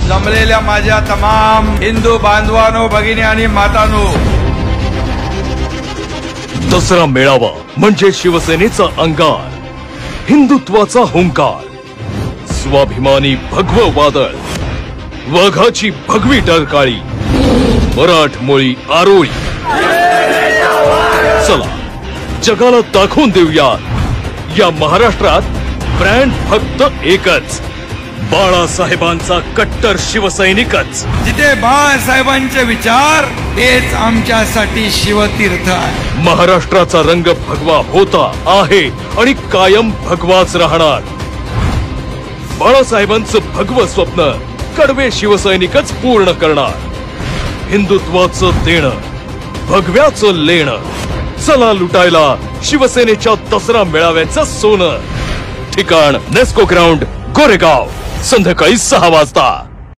जमलेल्या माझ्या तमाम हिंदू बांधवांनो, भगिनी आणि मातांनो, दसरा मेळावा म्हणजे शिवसेनेचा अंगार, हिंदुत्वाचा हुंकार, स्वाभिमानी भगव वादळ, वाघाची भगवी टरकाळी, मराठमोळी आरोळी। चला जगाला दाखवून देऊया, या महाराष्ट्रात ब्रँड फक्त एकच, बाळासाहेबांचा कट्टर शिवसैनिकच। जिथे बाळासाहेबांचे विचार तेच आमच्यासाठी शिवतीर्थ आहे। महाराष्ट्राचा रंग भगवा होता, आहे आणि कायम भगवाच राहणार। बाळासाहेबांचं भगवं स्वप्न कडवे शिवसैनिकच पूर्ण करणार। हिंदुत्वाचं देणं, भगव्याचं लेणं, चला लुटायला शिवसेनेच्या दसरा मेळाव्याचं सोनं। ठिकाण नेस्को ग्राउंड, गोरेगाव, संध्याकाळी 6 वाजता।